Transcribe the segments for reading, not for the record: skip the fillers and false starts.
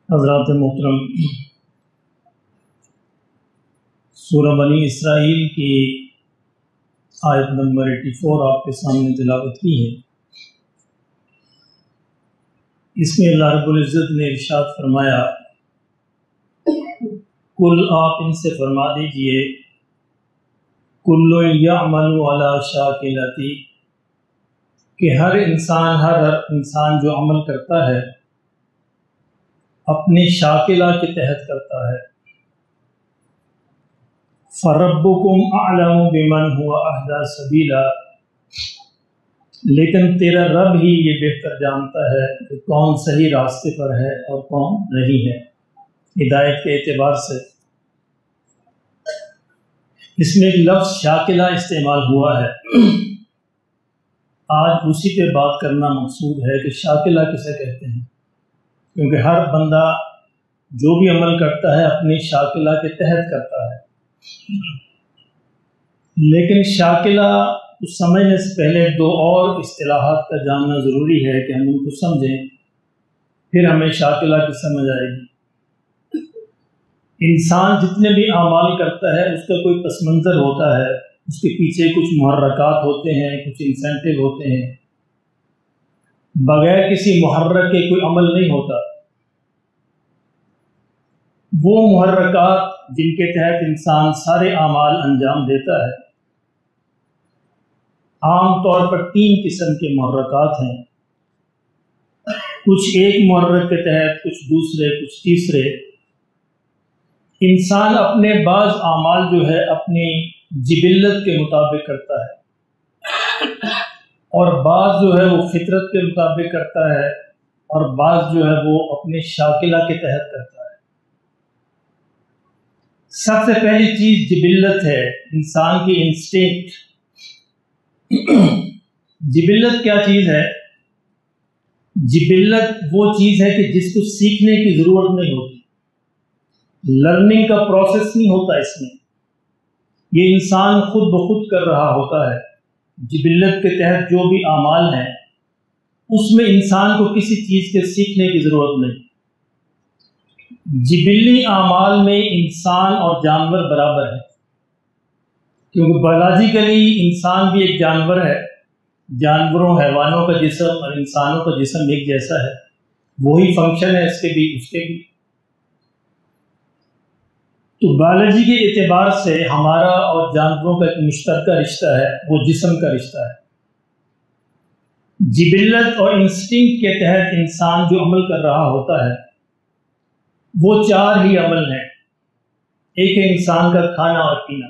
حضرات محترم، سورہ بنی اسرائیل کی آیت نمبر 84 آپ کے سامنے تلاوت کی ہے۔ اس میں اللہ رب العزت نے ارشاد فرمایا، کل آپ ان سے فرما دیجئے کل یعمل علی شاکلتی، کہ ہر انسان جو عمل کرتا ہے اپنی شاکلہ کے تحت کرتا ہے۔ فَرَبُّكُمْ أَعْلَمُ بِمَنْ هُوَ أَهْدَىٰ سَبِيلًا، لیکن تیرا رب ہی یہ بہتر جانتا ہے کہ کون صحیح راستے پر ہے اور کون نہیں ہے ہدایت کے اعتبار سے۔ اس میں ایک لفظ شاکلہ استعمال ہوا ہے، آج اسی پہ بات کرنا مقصود ہے کہ شاکلہ کسے کہتے ہیں، کیونکہ ہر بندہ جو بھی عمل کرتا ہے اپنی شاکلہ کے تحت کرتا ہے، لیکن شاکلہ کو سمجھنے سے پہلے دو اور اصطلاحات کا جاننا ضروری ہے کہ ہم ان کو سمجھیں، پھر ہمیں شاکلہ کی سمجھ آئے گی۔ انسان جتنے بھی اعمال کرتا ہے اس کا کوئی پس منظر ہوتا ہے، اس کے پیچھے کچھ محرکات ہوتے ہیں، کچھ انسینٹیو ہوتے ہیں۔ بغیر کسی محرک کے کوئی عمل نہیں ہوتا۔ وہ محرکات جن کے تحت انسان سارے اعمال انجام دیتا ہے، عام طور پر 3 قسم کے محرکات ہیں، کچھ ایک محرک کے تحت، کچھ دوسرے، کچھ تیسرے۔ انسان اپنے بعض اعمال جو ہے اپنی جبلت کے مطابق کرتا ہے، اور بعض جو ہے وہ فطرت کے مطابق کرتا ہے، اور بعض جو ہے وہ اپنے شاکلہ کے تحت کرتا ہے۔ سب سے پہلی چیز جبلت ہے، انسان کی انسٹنکٹ۔ جبلت کیا چیز ہے؟ جبلت وہ چیز ہے کہ جس کو سیکھنے کی ضرورت نہیں ہوتی، لرننگ کا پروسیس نہیں ہوتا اس میں، یہ انسان خود بخود کر رہا ہوتا ہے۔ جبلت کے تحت جو بھی اعمال ہیں اس میں انسان کو کسی چیز کے سیکھنے کی ضرورت نہیں۔ جبلی اعمال میں انسان اور جانور برابر ہے، کیونکہ بایولوجیکلی انسان بھی ایک جانور ہے، جانوروں حیوانوں کا جسم اور انسانوں کا جسم ایک جیسا ہے، وہی فنکشن ہے اس کے بھی اس کے بھی۔ تو بایولوجی کے اعتبار سے ہمارا اور جانوروں کا ایک مشترکہ رشتہ ہے، وہ جسم کا رشتہ ہے۔ جبلت اور انسٹنکٹ کے تحت انسان جو عمل کر رہا ہوتا ہے وہ 4 ہی عمل ہیں۔ ایک ہے انسان کا کھانا اور پینا،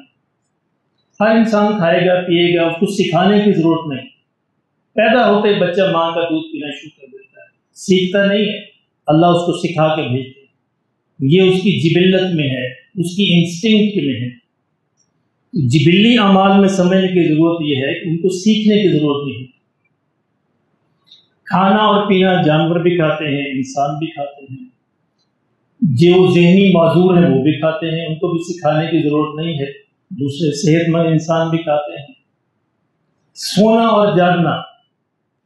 ہر انسان کھائے گا پیے گا، اس کو سکھانے کی ضرورت نہیں۔ پیدا ہوتے ہی بچہ ماں کا دودھ پینا شروع کر دیتا ہے، سیکھتا نہیں ہے، اللہ اس کو سکھا کے بھیجتے ہیں، یہ اس کی جبلت میں ہے، اس کی انسٹنکٹ میں ہے۔ جبلی اعمال میں سمجھنے کی ضرورت یہ ہے کہ ان کو سیکھنے کی ضرورت نہیں ہے۔ کھانا اور پینا جانور بھی کھاتے ہیں، انسان بھی کھاتے ہیں، جو ذہنی معذور ہیں وہ بھی کھاتے ہیں، ان کو بھی سکھانے کی ضرورت نہیں ہے، دوسرے صحت مند انسان بھی کھاتے ہیں۔ سونا اور جاگنا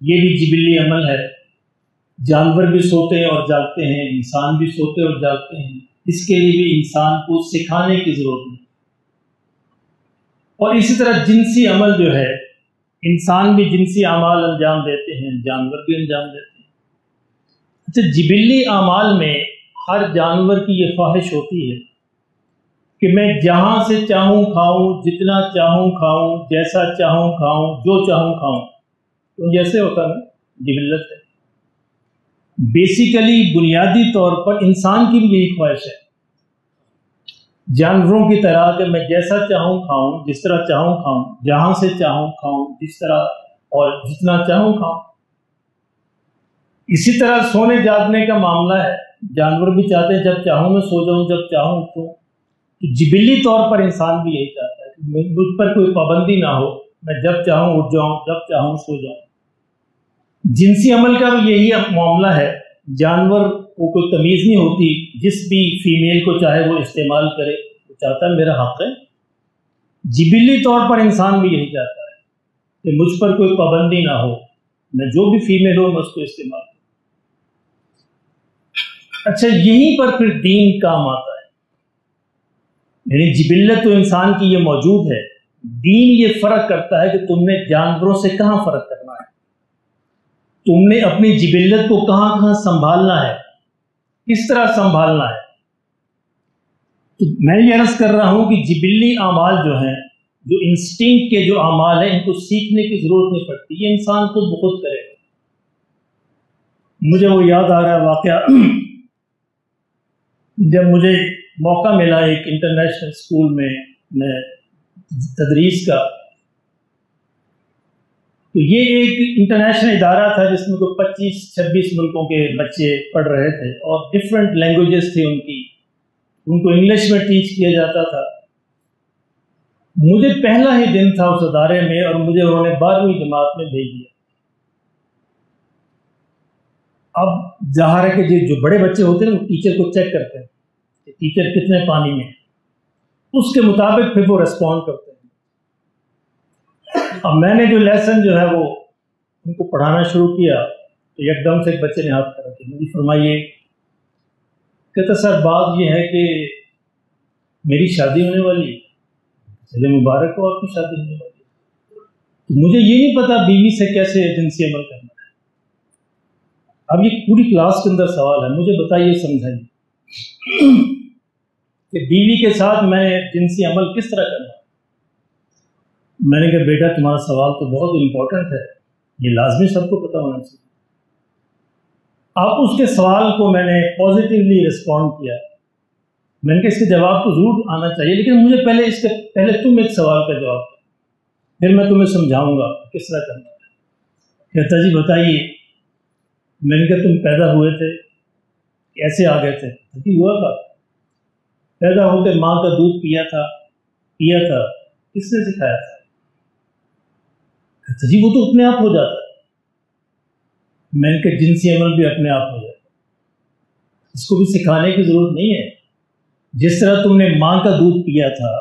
یہ بھی جبلی عمل ہے، جانور بھی سوتے ہیں اور جاگتے ہیں، انسان بھی سوتے اور جاگتے ہیں، اس کے لیے بھی انسان کو سکھانے کی ضرورت نہیں۔ اور اسی طرح جنسی عمل جو ہے، انسان بھی جنسی اعمال انجام دیتے ہیں، جانور بھی انجام دیتے ہیں۔ اچھا، جبلی اعمال میں ہر جانور کی یہ خواہش ہوتی ہے کہ میں جہاں سے چاہوں کھاؤں، جتنا چاہوں کھاؤں، جیسا چاہوں کھاؤں، جو چاہوں کھاؤں، تو جیسے ہوتا ہے جبلت ہے۔ بیسیکلی بنیادی طور پر انسان کی بھی یہی خواہش ہے، جانوروں کی طرح کہ میں جیسا چاہوں کھاؤں، جس طرح چاہوں کھاؤں، جہاں سے چاہوں کھاؤں، جس طرح اور جتنا چاہوں کھاؤں۔ اسی طرح سونے جاگنے کا معاملہ ہے، جانور بھی چاہتے ہیں جب چاہوں میں سو جاؤں، جب چاہوں اٹھوں۔ تو جبلی طور پر انسان بھی یہی چاہتا ہے کہ مجھ پر کوئی پابندی نہ ہو، میں جب چاہوں اٹھ جاؤں، جب چاہوں سو جاؤں۔ جنسی عمل کا بھی یہی معاملہ ہے، جانور کو کوئی تمیز نہیں ہوتی، جس بھی فیمیل کو چاہے وہ استعمال کرے، وہ چاہتا ہے میرا حق ہے۔ جبلی طور پر انسان بھی یہی چاہتا ہے کہ مجھ پر کوئی پابندی نہ ہو، میں جو بھی فیمیل ہو میں اس کو استعمال کروں۔ اچھا، یہیں پر پھر دین کام آتا ہے. یعنی جبلت تو انسان کی یہ موجود ہے، دین یہ فرق کرتا ہے کہ تم نے جانوروں سے کہاں فرق کرنا ہے، تم نے اپنی جبلت کو کہاں کہاں سنبھالنا ہے، کس طرح سنبھالنا ہے. تو میں یہ عرض کر رہا ہوں کہ جبلی اعمال جو ہیں، جو انسٹنکٹ کے جو اعمال ہیں، ان کو سیکھنے کی ضرورت نہیں پڑتی، یہ انسان خود بخود کرے گا. مجھے وہ یاد آ رہا ہے واقعہ، جب مجھے موقع ملا ایک انٹرنیشنل اسکول میں تدریس کا، تو یہ ایک انٹرنیشنل ادارہ تھا جس میں کوئی 25-26 ملکوں کے بچے پڑھ رہے تھے، اور ڈفرینٹ لینگویجز تھی ان کو انگلش میں ٹیچ کیا جاتا تھا. مجھے پہلا ہی دن تھا اس ادارے میں، اور مجھے انہوں نے 12ویں جماعت میں بھیج دیا. اب ظاہر ہے کہ جو بڑے بچے ہوتے ہیں وہ ٹیچر کو چیک کرتے ہیں کہ ٹیچر کتنے پانی میں ہے، اس کے مطابق پھر وہ ریسپونڈ کرتے ہیں. اب میں نے جو لیسن جو ہے وہ ان کو پڑھانا شروع کیا، تو یک دم سے ایک بچے نے ہاتھ کھڑا کیا. مجھے فرمائیے، کہتا سر بات یہ ہے کہ میری شادی ہونے والی ہے. چلے مبارک ہو، آپ کی شادی ہونے والی ہے. تو مجھے یہ نہیں پتا بیوی سے کیسے جنسی عمل کرنا ہے. اب یہ پوری کلاس کے اندر سوال ہے، مجھے بتائیے، سمجھائیے کہ بیوی کے ساتھ میں جنسی عمل کس طرح کرنا ہے. میں نے کہا بیٹا تمہارا سوال تو بہت امپورٹنٹ ہے، یہ لازمی سب کو پتہ ہونا چاہیے. اب اس کے سوال کو میں نے پازیٹیولی رسپونڈ کیا. میں نے کہا اس کے جواب تو ضرور آنا چاہیے، لیکن مجھے پہلے تم ایک سوال کا جواب دو، پھر میں تمہیں سمجھاؤں گا کس طرح کرنا ہے. کہتا جی بتائیے. میں نے کہا تم پیدا ہوئے تھے کیسے آ گئے تھے؟ ہوا تھا پیدا ہو کے ماں کا دودھ پیا تھا کس نے سکھایا تھا؟ کہتا جی وہ تو اپنے آپ ہو جاتا ہے. میں نے کہا جنسی عمل بھی اپنے آپ ہو جاتا ہے، اس کو بھی سکھانے کی ضرورت نہیں ہے. جس طرح تم نے ماں کا دودھ پیا تھا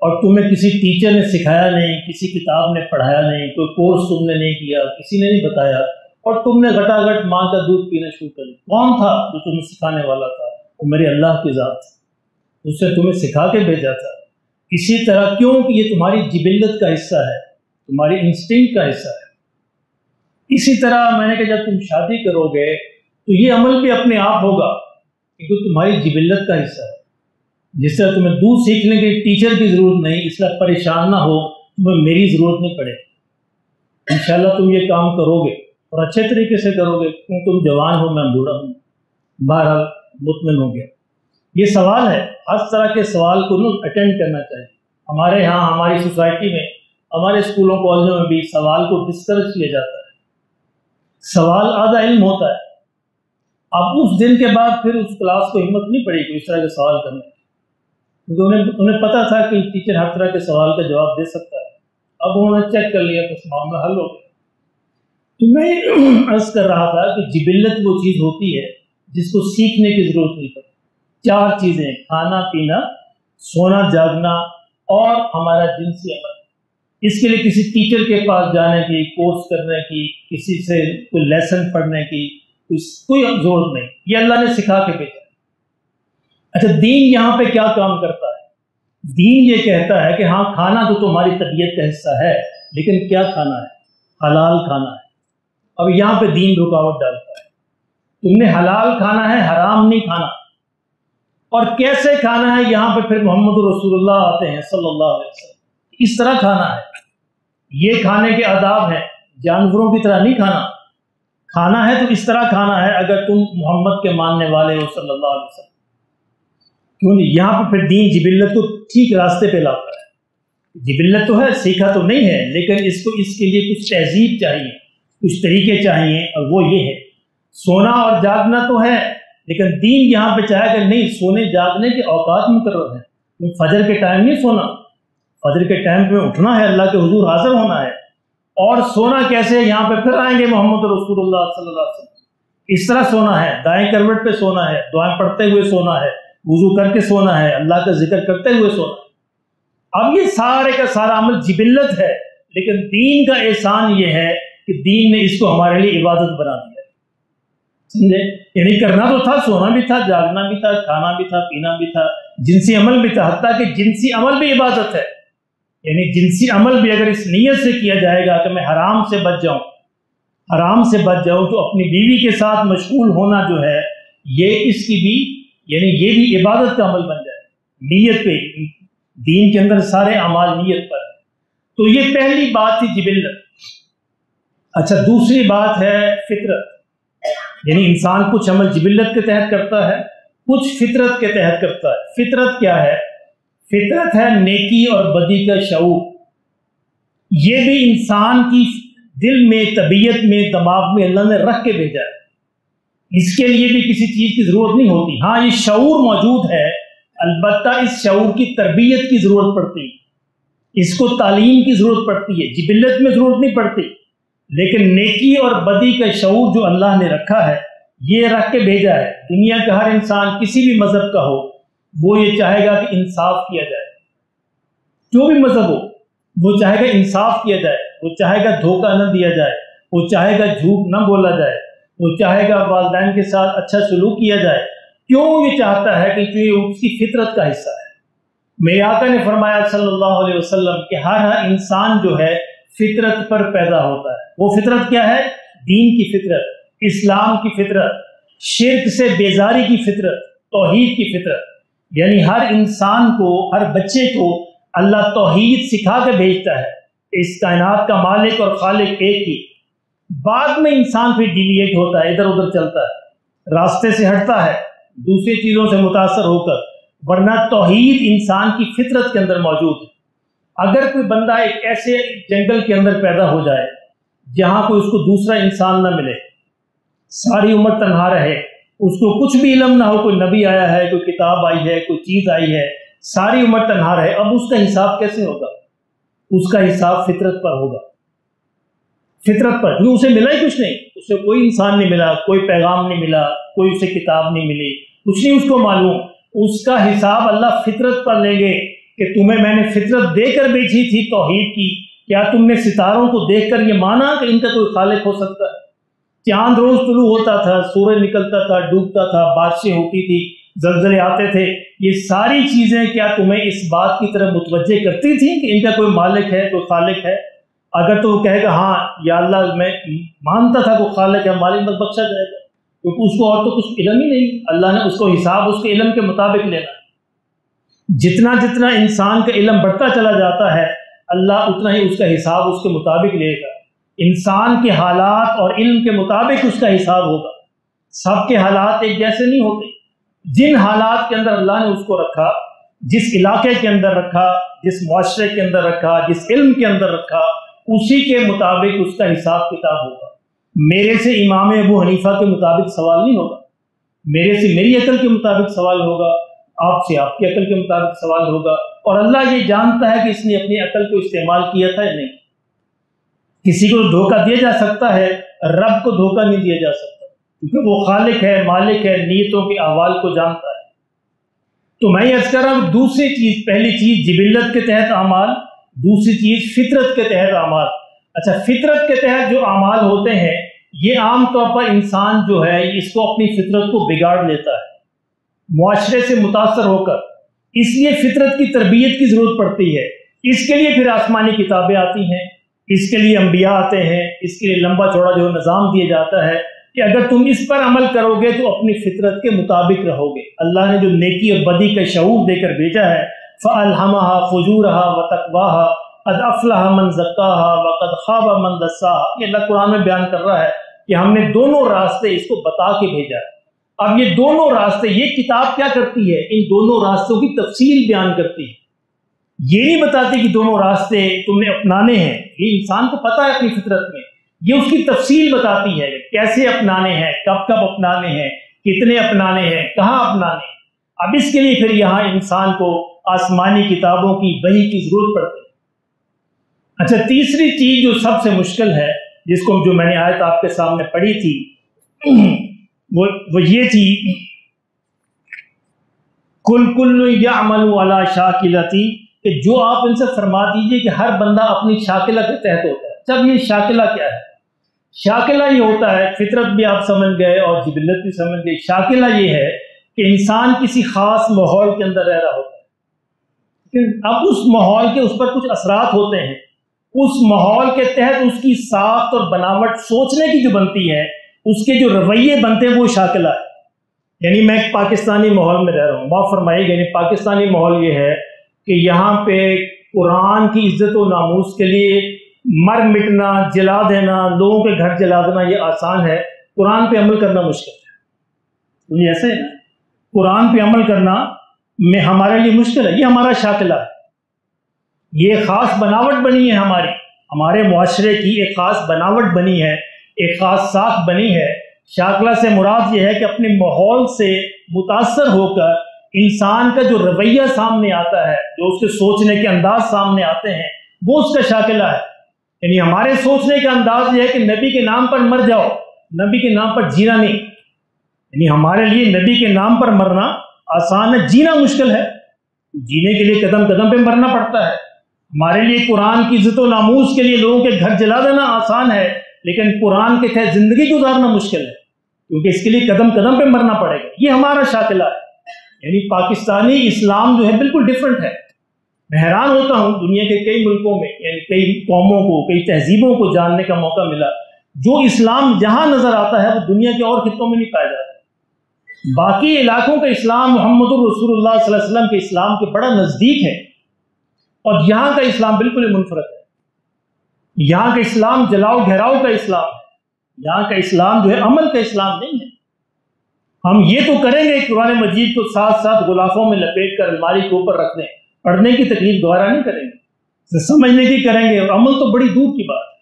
اور تمہیں کسی ٹیچر نے سکھایا نہیں، کسی کتاب نے پڑھایا نہیں، کوئی کورس تم نے نہیں کیا، کسی نے نہیں بتایا، اور تم نے گھٹاگھٹ ماں کا دودھ پینا شروع کر دیا. کون تھا جو تمہیں سکھانے والا تھا؟ وہ میرے اللہ کی ذات تھی، اس نے تمہیں سکھا کے بھیجا تھا. اسی طرح کیوں کہ یہ تمہاری جبلت کا حصہ ہے، تمہاری انسٹنکٹ کا حصہ ہے. اسی طرح میں نے کہا جب تم شادی کرو گے تو یہ عمل بھی اپنے آپ ہوگا کیونکہ تمہاری جبلت کا حصہ ہے. جس طرح تمہیں دودھ سیکھنے کے ٹیچر کی ضرورت نہیں، اس لیے پریشان نہ ہو، تمہیں میری ضرورت نہیں پڑے. انشاءاللہ تم یہ کام کرو گے اور اچھے طریقے سے کرو گے، کیوں تم جوان ہو، میں بوڑھا ہوں. بہرحال مطمئن ہو گیا. یہ سوال ہے، ہر طرح کے سوال کو اٹینڈ کرنا چاہیے. ہمارے ہاں ہماری سوسائٹی میں، ہمارے اسکولوں کالجوں میں بھی سوال کو ڈسکریج کیا جاتا ہے. سوال آدھا علم ہوتا ہے. اب اس دن کے بعد پھر اس کلاس کو ہمت نہیں پڑی کہ اس طرح کے سوال کرنے کی، کیونکہ انہیں پتا تھا کہ ٹیچر ہر طرح کے سوال کا جواب دے سکتا ہے. اب انہوں نے چیک کر لیا تو معاملہ حل ہو گیا. تو میں عرض کر رہا تھا کہ جبلت وہ چیز ہوتی ہے جس کو سیکھنے کی ضرورت نہیں پڑتی. 4 چیزیں: کھانا پینا، سونا جاگنا، اور ہمارا جنسی عمل. اس کے لیے کسی ٹیچر کے پاس جانے کی، کورس کرنے کی، کسی سے کوئی لیسن پڑھنے کی کوئی ضرورت نہیں، یہ اللہ نے سکھا کے بھیجا. اچھا، دین یہاں پہ کیا کام کرتا ہے؟ دین یہ کہتا ہے کہ ہاں کھانا تو تمہاری طبیعت کا حصہ ہے، لیکن کیا کھانا ہے؟ حلال کھانا ہے. اب یہاں پہ دین رکاوٹ ڈالتا ہے. تم نے حلال کھانا ہے، حرام نہیں کھانا. اور کیسے کھانا ہے؟ یہاں پہ پھر محمد رسول اللہ آتے ہیں صلی اللہ علیہ وسلم. اس طرح کھانا ہے، یہ کھانے کے آداب ہیں. جانوروں کی طرح نہیں کھانا. کھانا ہے تو اس طرح کھانا ہے اگر تم محمد کے ماننے والے ہو صلی اللہ علیہ وسلم. کیوں نہیں؟ یہاں پہ پھر دین جبلت کو ٹھیک راستے پہ لاتا ہے. جبلت تو ہے، سیکھا تو نہیں ہے، لیکن اس کے لیے کچھ تہذیب چاہیے، کچھ طریقے چاہیے، اور وہ یہ ہے. سونا اور جاگنا تو ہے، لیکن دین یہاں پہ چاہے کہ نہیں، سونے جاگنے کے اوقات مقرر ہیں. تم فجر کے ٹائم نہیں سونا، فجر کے ٹائم پہ اٹھنا ہے، اللہ کے حضور حاضر ہونا ہے. اور سونا کیسے؟ یہاں پہ پھر آئیں گے محمد رسول اللہ صلی اللہ علیہ وسلم. اس طرح سونا ہے، دائیں کروٹ پہ سونا ہے، دعائیں پڑھتے ہوئے سونا ہے، وضو کر کے سونا ہے، اللہ کا ذکر کرتے ہوئے سونا ہے. اب یہ سارے کا سارا عمل جبلت ہے، لیکن دین کا احسان یہ ہے کہ دین نے اس کو ہمارے لیے عبادت بنا دیا ہے. سمجھے؟ یعنی کرنا تو تھا، سونا بھی تھا، جاگنا بھی تھا، کھانا بھی تھا، پینا بھی تھا، جنسی عمل بھی تھا، حتیٰ کہ جنسی عمل بھی عبادت ہے۔ یعنی جنسی عمل بھی اگر اس نیت سے کیا جائے گا کہ میں حرام سے بچ جاؤں، حرام سے بچ جاؤں، تو اپنی بیوی کے ساتھ مشغول ہونا جو ہے یہ اس کی بھی یعنی یہ بھی عبادت کا عمل بن جائے، نیت پہ۔ دین کے اندر سارے اعمال نیت پر۔ تو یہ پہلی بات تھی جبلت۔ اچھا، دوسری بات ہے فطرت، یعنی انسان کچھ عمل جبلت کے تحت کرتا ہے، کچھ فطرت کے تحت کرتا ہے۔ فطرت کیا ہے؟ فطرت ہے نیکی اور بدی کا شعور۔ یہ بھی انسان کی دل میں، طبیعت میں، دماغ میں اللہ نے رکھ کے بھیجا ہے۔ اس کے لیے بھی کسی چیز کی ضرورت نہیں ہوتی۔ ہاں، یہ شعور موجود ہے، البتہ اس شعور کی تربیت کی ضرورت پڑتی ہے، اس کو تعلیم کی ضرورت پڑتی ہے، جبلت میں ضرورت نہیں پڑتی۔ لیکن نیکی اور بدی کا شعور جو اللہ نے رکھا ہے، یہ رکھ کے بھیجا ہے۔ دنیا کا ہر انسان کسی بھی مذہب کا ہو، وہ یہ چاہے گا کہ انصاف کیا جائے، جو بھی مذہب ہو وہ چاہے گا انصاف کیا جائے، وہ چاہے گا دھوکہ نہ دیا جائے، وہ چاہے گا جھوٹ نہ بولا جائے، وہ چاہے گا والدین کے ساتھ اچھا سلوک کیا جائے۔ کیوں یہ چاہتا ہے؟ کہ یہ اس کی فطرت کا حصہ ہے۔ میرے آقا نے فرمایا صلی اللہ علیہ وسلم کہ ہر انسان جو ہے فطرت پر پیدا ہوتا ہے۔ وہ فطرت کیا ہے؟ دین کی فطرت، اسلام کی فطرت، شرک سے بیزاری کی فطرت، توحید کی فطرت۔ یعنی ہر انسان کو، ہر بچے کو اللہ توحید سکھا کے بھیجتا ہے۔ اس کائنات کا مالک اور خالق ایک ہی۔ بعد میں انسان پھر ڈیویٹ ہوتا ہے، ادھر ادھر چلتا ہے، راستے سے ہٹتا ہے دوسری چیزوں سے متاثر ہو کر، ورنہ توحید انسان کی فطرت کے اندر موجود ہے۔ اگر کوئی بندہ ایک ایسے جنگل کے اندر پیدا ہو جائے جہاں کوئی اس کو دوسرا انسان نہ ملے، ساری عمر تنہا رہے، اس کو کچھ بھی علم نہ ہو، کوئی نبی آیا ہے، کوئی کتاب آئی ہے، کوئی چیز آئی ہے، ساری عمر تنہا رہے، اب اس کا حساب کیسے ہوگا؟ اس کا حساب فطرت پر ہوگا، فطرت پر، کیونکہ اسے ملا ہی کچھ نہیں، اسے کوئی انسان نہیں ملا، کوئی پیغام نہیں ملا، کوئی اسے کتاب نہیں ملی، کچھ نہیں اس کو معلوم۔ اس کا حساب اللہ فطرت پر لیں گے کہ تمہیں میں نے فطرت دے کر بھیجی تھی توحید کی، کیا تم نے ستاروں کو دیکھ کر یہ مانا کہ ان کا کوئی خالق ہو سکتا ہے؟ چاند روز طلوع ہوتا تھا، سورج نکلتا تھا، ڈوبتا تھا، بارشیں ہوتی تھی، زلزلے آتے تھے، یہ ساری چیزیں کیا تمہیں اس بات کی طرف متوجہ کرتی تھیں کہ ان کا کوئی مالک ہے، کوئی خالق ہے؟ اگر تو وہ کہے گا ہاں یا اللہ میں مانتا تھا کوئی خالق ہے، مالک بس بخشا جائے گا، کیونکہ اس کو اور تو کچھ علم ہی نہیں، اللہ نے اس کو حساب اس کے علم کے مطابق لینا ہے۔ جتنا جتنا انسان کا علم بڑھتا چلا جاتا ہے، اللہ اتنا ہی اس کا حساب اس کے مطابق لے گا۔ انسان کے حالات اور علم کے مطابق اس کا حساب ہوگا۔ سب کے حالات ایک جیسے نہیں ہوتے۔ جن حالات کے اندر اللہ نے اس کو رکھا، جس علاقے کے اندر رکھا، جس معاشرے کے اندر رکھا، جس علم کے اندر رکھا، اسی کے مطابق اس کا حساب کتاب ہوگا۔ میرے سے امام ابو حنیفہ کے مطابق سوال نہیں ہوگا، میرے سے میری عقل کے مطابق سوال ہوگا، آپ سے آپ کی عقل کے مطابق سوال ہوگا۔ اور اللہ یہ جانتا ہے کہ اس نے اپنی عقل کو استعمال کیا تھا یا نہیں۔ کسی کو دھوکہ دیا جا سکتا ہے، رب کو دھوکہ نہیں دیا جا سکتا، کیونکہ وہ خالق ہے، مالک ہے، نیتوں کے احوال کو جانتا ہے۔ تو میں یہ عرض کر رہا ہوں، دوسری چیز، پہلی چیز جبلت کے تحت اعمال، دوسری چیز فطرت کے تحت اعمال۔ اچھا، فطرت کے تحت جو اعمال ہوتے ہیں، یہ عام طور پر انسان جو ہے اس کو اپنی فطرت کو بگاڑ لیتا ہے معاشرے سے متاثر ہو کر، اس لیے فطرت کی تربیت کی ضرورت پڑتی ہے۔ اس کے لیے پھر آسمانی کتابیں آتی ہیں، اس کے لیے انبیاء آتے ہیں، اس کے لیے لمبا چوڑا جو نظام دیا جاتا ہے کہ اگر تم اس پر عمل کرو گے تو اپنی فطرت کے مطابق رہو گے۔ اللہ نے جو نیکی اور بدی کا شعور دے کر بھیجا ہے، فَأَلْهَمَهَا فُجُورَهَا وَتَقْوَاهَا قَدْ أَفْلَحَ مَنْ زَكَّاهَا وَقَدْ خَابَ مَنْ دَسَّاهَا۔ یہ اللہ قرآن میں بیان کر رہا ہے کہ ہم نے دونوں راستے اس کو بتا کے بھیجا ہے۔ اب یہ دونوں راستے، یہ کتاب کیا کرتی ہے؟ ان دونوں راستوں کی تفصیل بیان کرتی ہے۔ یہ نہیں بتاتی کہ دونوں راستے تم نے اپنانے ہیں، یہ انسان کو پتہ ہے اپنی فطرت میں، یہ اس کی تفصیل بتاتی ہے کیسے اپنانے ہیں، کب کب اپنانے ہیں، کتنے اپنانے ہیں، کہاں اپنانے ہیں۔ اب اس کے لیے پھر یہاں انسان کو آسمانی کتابوں کی وحی کی ضرورت پڑتی ہے۔ اچھا، تیسری چیز جو سب سے مشکل ہے، جس کو جو میں نے آیت آپ کے سامنے پڑھی تھی، وہ یہ تھی، کل یعمل علی شاکلتی، کہ جو آپ ان سے فرما دیجئے کہ ہر بندہ اپنی شاکلہ کے تحت ہوتا ہے۔ جب یہ شاکلہ کیا ہے؟ شاکلہ یہ ہوتا ہے، فطرت بھی آپ سمجھ گئے اور جبلت بھی سمجھ گئے، شاکلہ یہ ہے کہ انسان کسی خاص ماحول کے اندر رہ رہا ہوتا ہے، لیکن اب اس ماحول کے اس پر کچھ اثرات ہوتے ہیں، اس ماحول کے تحت اس کی ساخت اور بناوٹ سوچنے کی جو بنتی ہے، اس کے جو رویے بنتے ہیں وہ شاکلہ ہے۔ یعنی میں ایک پاکستانی ماحول میں رہ رہا ہوں، معاف فرمائیے، یعنی پاکستانی ماحول یہ ہے کہ یہاں پہ قرآن کی عزت و ناموس کے لیے مر مٹنا، جلا دینا، لوگوں کے گھر جلا دینا یہ آسان ہے، قرآن پہ عمل کرنا مشکل ہے۔ یہ ایسے ہے، قرآن پہ عمل کرنا میں ہمارے لیے مشکل ہے، یہ ہمارا شاکلہ ہے، یہ خاص بناوٹ بنی ہے، ہمارے معاشرے کی ایک خاص بناوٹ بنی ہے، ایک خاص ساکھ بنی ہے۔ شاکلہ سے مراد یہ ہے کہ اپنے ماحول سے متاثر ہو کر انسان کا جو رویہ سامنے آتا ہے، جو اس کے سوچنے کے انداز سامنے آتے ہیں، وہ اس کا شاکلہ ہے۔ یعنی ہمارے سوچنے کا انداز یہ ہے کہ نبی کے نام پر مر جاؤ، نبی کے نام پر جینا نہیں۔ یعنی ہمارے لیے نبی کے نام پر مرنا آسان ہے، جینا مشکل ہے، جینے کے لیے قدم قدم پہ مرنا پڑتا ہے۔ ہمارے لیے قرآن کی عزت و ناموس کے لیے لوگوں کے گھر جلا دینا آسان ہے، لیکن قرآن کے تحت زندگی گزارنا مشکل ہے، کیونکہ اس کے لیے قدم قدم پہ مرنا پڑے گا۔ یہ ہمارا شاکلہ ہے۔ یعنی پاکستانی اسلام جو ہے بالکل ڈیفرنٹ ہے۔ میں حیران ہوتا ہوں، دنیا کے کئی ملکوں میں یعنی کئی قوموں کو، کئی تہذیبوں کو جاننے کا موقع ملا، جو اسلام جہاں نظر آتا ہے وہ دنیا کے اور خطوں میں نہیں پایا جاتا۔ باقی علاقوں کا اسلام محمد رسول اللہ صلی اللہ علیہ وسلم کے اسلام کے بڑا نزدیک ہے، اور یہاں کا اسلام بالکل منفرد ہے۔ یہاں کا اسلام جلاؤ گھیراؤ کا اسلام ہے، یہاں کا اسلام جو ہے عمل کا اسلام نہیں ہے۔ ہم یہ تو کریں گے قرآن مجید کو ساتھ ساتھ غلافوں میں لپیٹ کر الماری کے اوپر رکھ دیں، پڑھنے کی تکلیف دوبارہ نہیں کریں گے، سمجھنے کی کریں گے، اور عمل تو بڑی دور کی بات ہے،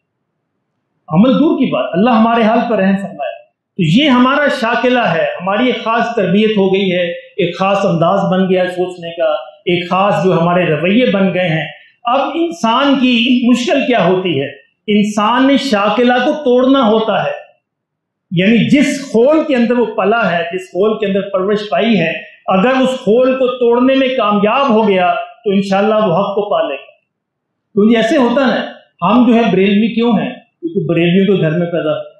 عمل دور کی بات۔ اللہ ہمارے حال پر رحم فرمائے۔ تو یہ ہمارا شاکلہ ہے، ہماری ایک خاص تربیت ہو گئی ہے، ایک خاص انداز بن گیا ہے سوچنے کا، ایک خاص جو ہمارے رویے بن گئے ہیں۔ اب انسان کی مشکل کیا ہوتی ہے؟ انسان نے شاکلہ کو توڑنا ہوتا ہے، یعنی جس خول کے اندر وہ پلا ہے، جس خول کے اندر پرورش پائی ہے، اگر اس خول کو توڑنے میں کامیاب ہو گیا تو انشاءاللہ وہ حق کو پا لے گا۔ کیونکہ ایسے ہوتا ہے، ہم جو ہے بریلوی کیوں ہیں؟ کیونکہ بریلویوں کے گھر میں پیدا ہوئے۔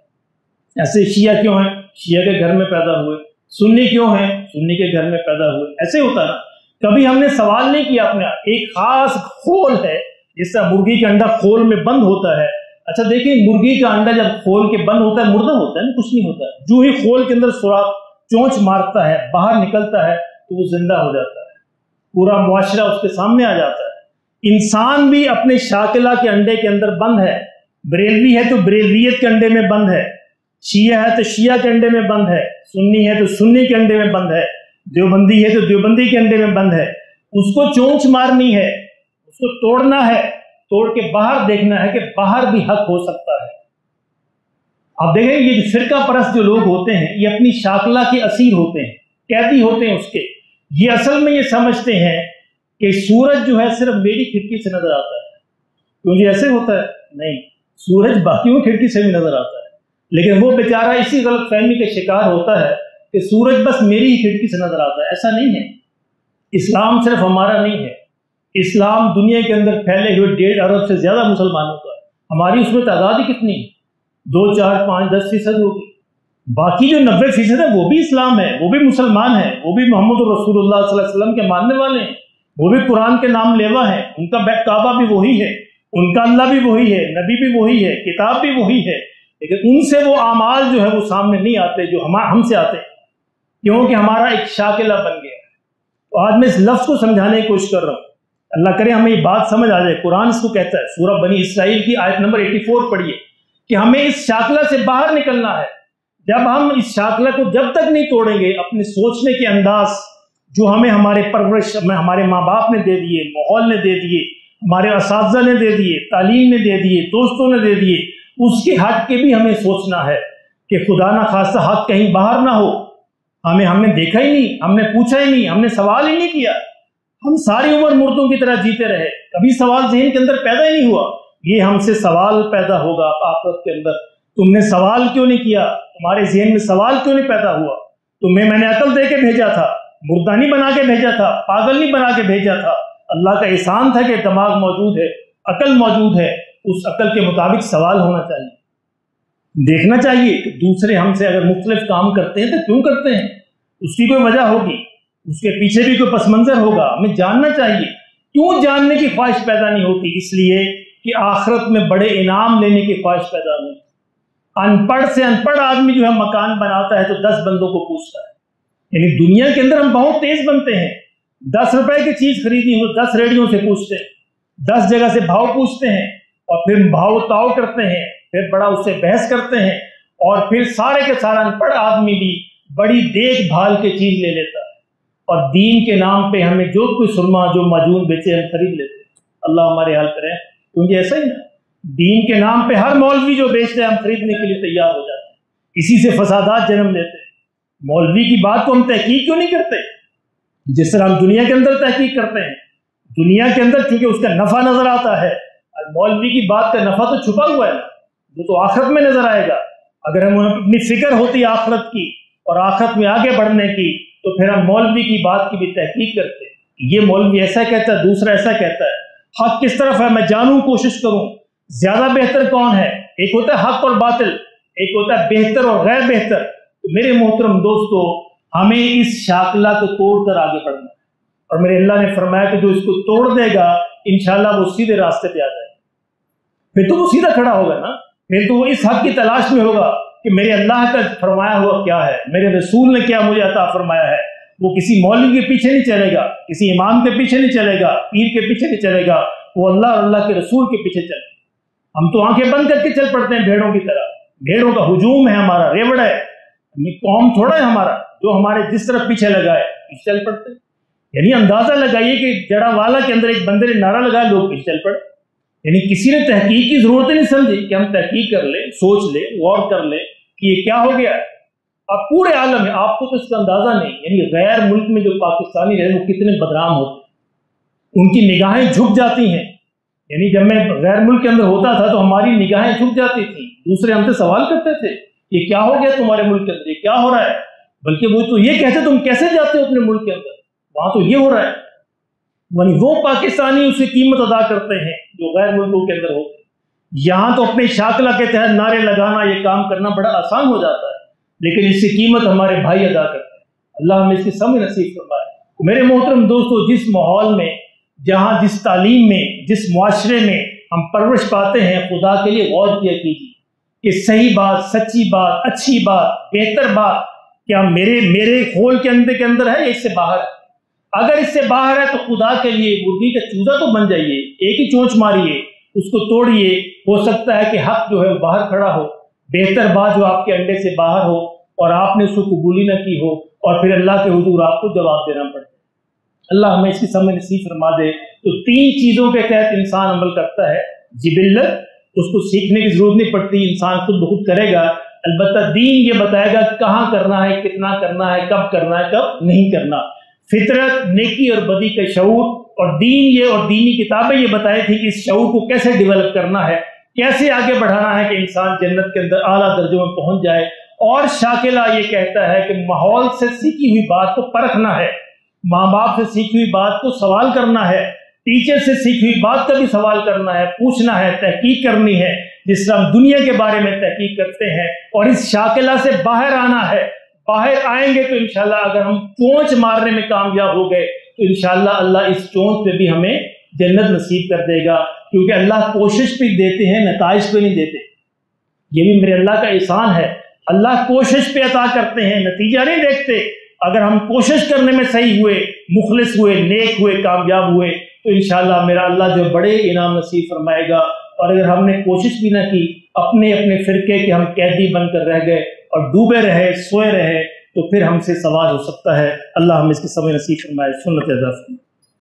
ایسے شیعہ کیوں ہیں؟ شیعہ کے گھر میں پیدا ہوئے۔ سنی کیوں ہیں؟ سنی کے گھر میں پیدا ہوئے۔ ایسے ہوتا ہے، کبھی ہم نے سوال نہیں کیا اپنے آپ۔ ایک خاص خول ہے، جس طرح مرغی کا انڈا خول میں بند ہوتا ہے۔ اچھا دیکھیں، مرغی کا انڈا جب کھول کے بند ہوتا ہے مردہ ہوتا ہے نا، کچھ نہیں ہوتا ہے۔ جو ہی کھول کے اندر سوراخ چونچ مارتا ہے، باہر نکلتا ہے تو وہ زندہ ہو جاتا ہے، پورا معاشرہ اس کے سامنے آ جاتا ہے۔ انسان بھی اپنے شاکلہ کے انڈے کے اندر بند ہے، بریلوی ہے تو بریلویت کے انڈے میں بند ہے، شیعہ ہے تو شیعہ کے انڈے میں بند ہے، سنی ہے تو سنی کے انڈے میں بند ہے، دیوبندی ہے تو دیوبندی کے انڈے میں بند ہے۔ اس کو چونچ مارنی ہے، اس کو توڑنا ہے، توڑ کے باہر دیکھنا ہے کہ باہر بھی حق ہو سکتا ہے۔ اب دیکھیں، یہ جو فرقہ پرست جو لوگ ہوتے ہیں، یہ اپنی شاکلہ کے اسیر ہوتے ہیں، قیدی ہوتے ہیں اس کے۔ یہ اصل میں یہ سمجھتے ہیں کہ سورج جو ہے صرف میری کھڑکی سے نظر آتا ہے۔ کیونکہ ایسے ہوتا ہے؟ نہیں، سورج باقیوں کی کھڑکی سے بھی نظر آتا ہے، لیکن وہ بیچارہ اسی غلط فہمی کا شکار ہوتا ہے کہ سورج بس میری ہی کھڑکی سے نظر آتا ہے۔ ایسا نہیں ہے۔ اسلام صرف ہمارا نہیں ہے، اسلام دنیا کے اندر پھیلے ہوئے 1.5 ارب سے زیادہ مسلمانوں کا ہے۔ ہماری اس میں تعداد ہی کتنی ہے؟ 2، 4، 5، 10% ہوگی۔ باقی جو 90% ہے وہ بھی اسلام ہے، وہ بھی مسلمان ہیں، وہ بھی محمد رسول اللہ صلی اللہ علیہ وسلم کے ماننے والے ہیں، وہ بھی قرآن کے نام لیوا ہیں، ان کا بیت کعبہ بھی وہی ہے، ان کا اللہ بھی وہی ہے، نبی بھی وہی ہے، کتاب بھی وہی ہے، لیکن ان سے وہ اعمال جو ہے وہ سامنے نہیں آتے جو ہم سے آتے ہیں، کیونکہ ہمارا ایک شاکلہ بن گیا ہے۔ تو آج میں اس لفظ کو سمجھانے کی کوشش کر رہا ہوں، اللہ کرے ہمیں یہ بات سمجھ آ جائے۔ قرآن اس کو کہتا ہے، سورہ بنی اسرائیل کی آیت نمبر 84 پڑھیے، کہ ہمیں اس شاکلہ سے باہر نکلنا ہے۔ جب ہم اس شاکلہ کو جب تک نہیں توڑیں گے، اپنے سوچنے کے انداز جو ہمیں ہمارے پرورش میں ہمارے ماں باپ نے دے دیے، ماحول نے دے دیے، ہمارے اساتذہ نے دے دیے، تعلیم نے دے دیے، دوستوں نے دے دیے، اس کے ہٹ کے بھی ہمیں سوچنا ہے کہ خدا نہ خواستہ حق کہیں باہر نہ ہو۔ ہم نے دیکھا ہی نہیں، ہم نے پوچھا ہی نہیں، ہم نے سوال ہی نہیں کیا، ہم ساری عمر مردوں کی طرح جیتے رہے، کبھی سوال ذہن کے اندر پیدا ہی نہیں ہوا۔ یہ ہم سے سوال پیدا ہوگا آخرت کے اندر، تم نے سوال کیوں نہیں کیا؟ تمہارے ذہن میں سوال کیوں نہیں پیدا ہوا؟ تمہیں میں نے عقل دے کے بھیجا تھا، مردہ نہیں بنا کے بھیجا تھا، پاگل نہیں بنا کے بھیجا تھا۔ اللہ کا احسان تھا کہ دماغ موجود ہے، عقل موجود ہے، اس عقل کے مطابق سوال ہونا چاہیے۔ دیکھنا چاہیے کہ دوسرے ہم سے اگر مختلف کام کرتے ہیں تو کیوں کرتے ہیں، اس کی کوئی وجہ ہوگی، اس کے پیچھے بھی کوئی پس منظر ہوگا، ہمیں جاننا چاہیے۔ کیوں جاننے کی خواہش پیدا نہیں ہوتی؟ اس لیے کہ آخرت میں بڑے انعام لینے کی خواہش پیدا نہیں۔ ان پڑھ سے ان پڑھ آدمی جو ہے مکان بناتا ہے تو 10 بندوں کو پوچھتا ہے، یعنی دنیا کے اندر ہم بہت تیز بنتے ہیں، 10 روپے کی چیز خریدی ہو 10 ریڑھیوں سے پوچھتے ہیں، 10 جگہ سے بھاؤ پوچھتے ہیں، اور پھر بھاؤ تاؤ کرتے ہیں، پھر بڑا اس سے بحث کرتے ہیں، اور پھر سارے کے سارا ان پڑھ آدمی بھی بڑی دیکھ بھال کے چیز لے لیتا ہے، اور دین کے نام پہ ہمیں جو کوئی سرما جو معجون بیچے ہم خرید لیتے ہیں۔ اللہ ہمارے حال کرے، کیونکہ ایسا ہی نا، دین کے نام پہ ہر مولوی جو بیچتے ہیں ہم خریدنے کے لیے تیار ہو جاتے ہیں، اسی سے فسادات جنم لیتے ہیں۔ مولوی کی بات کو ہم تحقیق کیوں نہیں کرتے؟ جس طرح ہم دنیا کے اندر تحقیق کرتے ہیں، دنیا کے اندر چونکہ اس کا نفع نظر آتا ہے، مولوی کی بات کا نفع تو چھپا ہوا ہے، وہ تو آخرت میں نظر آئے گا۔ اگر ہم اپنی فکر ہوتی آخرت کی اور آخرت میں آگے بڑھنے کی تو پھر ہم مولوی کی بات کی بھی تحقیق کرتے، یہ مولوی ایسا کہتا ہے، دوسرا ایسا کہتا ہے، حق کس طرف ہے میں جانوں، کوشش کروں، زیادہ بہتر کون ہے۔ ایک ہوتا ہے حق اور باطل، ایک ہوتا ہے بہتر اور غیر بہتر۔ تو میرے محترم دوستو، ہمیں اس شاکلہ کو توڑ کر آگے بڑھنا ہے، اور میرے اللہ نے فرمایا کہ جو اس کو توڑ دے گا انشاءاللہ وہ سیدھے راستے پہ آ جائے گا، پھر تو وہ سیدھا کھڑا ہوگا نا، پھر تو وہ اس حق کی تلاش میں ہوگا کہ میرے اللہ کا فرمایا ہوا کیا ہے، میرے رسول نے کیا مجھے عطا فرمایا ہے۔ وہ کسی مولوی کے پیچھے نہیں چلے گا، کسی امام کے پیچھے نہیں چلے گا، پیر کے پیچھے نہیں چلے گا، وہ اللہ اور اللہ کے رسول کے پیچھے چلے گا۔ ہم تو آنکھیں بند کر کے چل پڑتے ہیں بھیڑوں کی طرح، بھیڑوں کا ہجوم ہے ہمارا، ریوڑ ہے، قوم تھوڑا ہے ہمارا جو ہمارے جس طرف پیچھے لگائے چل پڑتے ہیں۔ یعنی اندازہ لگائیے کہ جڑا والا کے اندر ایک بندے نے نعرہ لگایا، لوگ پیچھے چل پڑے، یعنی کسی نے تحقیق کی ضرورت نہیں سمجھی کہ ہم تحقیق کر لیں، سوچ لیں، غور کر لیں کہ یہ کیا ہو گیا ہے۔ اب پورے عالم میں آپ کو تو اس کا اندازہ نہیں، یعنی غیر ملک میں جو پاکستانی رہے وہ کتنے بدنام ہوتے ہیں، ان کی نگاہیں جھک جاتی ہیں۔ یعنی جب میں غیر ملک کے اندر ہوتا تھا تو ہماری نگاہیں جھک جاتی تھیں، دوسرے ہم سے سوال کرتے تھے یہ کیا ہو گیا تمہارے ملک کے اندر، یہ کیا ہو رہا ہے، بلکہ وہ تو یہ کہتے تم کیسے جاتے ہو اپنے ملک کے اندر، وہاں تو یہ ہو رہا ہے۔ یعنی وہ پاکستانی اس کی قیمت ادا کرتے ہیں جو غیر ملکوں کے اندر ہوتے ہیں۔ یہاں تو اپنے شاکلہ کے تحت نعرے لگانا، یہ کام کرنا بڑا آسان ہو جاتا ہے، لیکن اس کی قیمت ہمارے بھائی ادا کرتے ہیں۔ اللہ ہمیں اس کی سمجھ نصیب فرمائے۔ میرے محترم دوستو، جس ماحول میں، جہاں جس تعلیم میں، جس معاشرے میں ہم پرورش پاتے ہیں، خدا کے لیے غور کیا کیجیے کہ صحیح بات، سچی بات، اچھی بات، بہتر بات کیا میرے خول کے اندر ہے یا اس سے باہر ہے؟ اگر اس سے باہر ہے تو خدا کے لیے مرغی کا چوزا تو بن جائیے، ایک ہی چونچ ماریے، اس کو توڑیے، ہو سکتا ہے کہ حق جو ہے باہر کھڑا ہو، بہتر بات جو آپ کے انڈے سے باہر ہو اور آپ نے اس کو قبولی نہ کی ہو، اور پھر اللہ کے حضور آپ کو جواب دینا پڑے۔ اللہ ہمیں اس کی سمجھ نصیب فرما دے۔ تو 3 چیزوں کے تحت انسان عمل کرتا ہے، جبلت، اس کو سیکھنے کی ضرورت نہیں پڑتی، انسان خود بخود کرے گا، البتہ دین یہ بتائے گا کہاں کرنا ہے، کتنا کرنا ہے، کب کرنا ہے، کب نہیں کرنا۔ فطرت، نیکی اور بدی کا شعور، اور دین یہ اور دینی کتابیں یہ بتائی تھی کہ اس شعور کو کیسے ڈیولپ کرنا ہے، کیسے آگے بڑھانا ہے کہ انسان جنت کے اندر اعلیٰ درجوں میں پہنچ جائے۔ اور شاکلہ یہ کہتا ہے کہ ماحول سے سیکھی ہوئی بات کو پرکھنا ہے، ماں باپ سے سیکھی ہوئی بات کو سوال کرنا ہے، ٹیچر سے سیکھی ہوئی بات کا بھی سوال کرنا ہے، پوچھنا ہے، تحقیق کرنی ہے، جس طرح ہم دنیا کے بارے میں تحقیق کرتے ہیں، اور اس شاکلہ سے باہر آنا ہے۔ باہر آئیں گے تو انشاءاللہ اگر ہم چونچ مارنے میں کامیاب ہو گئے تو انشاءاللہ اللہ اس چونچ پہ بھی ہمیں جنت نصیب کر دے گا، کیونکہ اللہ کوشش پہ دیتے ہیں، نتائج پہ نہیں دیتے۔ یہ بھی میرے اللہ کا احسان ہے، اللہ کوشش پہ عطا کرتے ہیں، نتیجہ نہیں دیکھتے۔ اگر ہم کوشش کرنے میں صحیح ہوئے، مخلص ہوئے، نیک ہوئے، کامیاب ہوئے تو انشاءاللہ میرا اللہ جو بڑے انعام نصیب فرمائے گا۔ اور اگر ہم نے کوشش بھی نہ کی، اپنے فرقے کے ہم قیدی بن کر رہ گئے اور ڈوبے رہے، سوئے رہے، تو پھر ہم سے سوال ہو سکتا ہے۔ اللہ ہمیں اس کی سمجھ نصیب فرمائے۔ سنت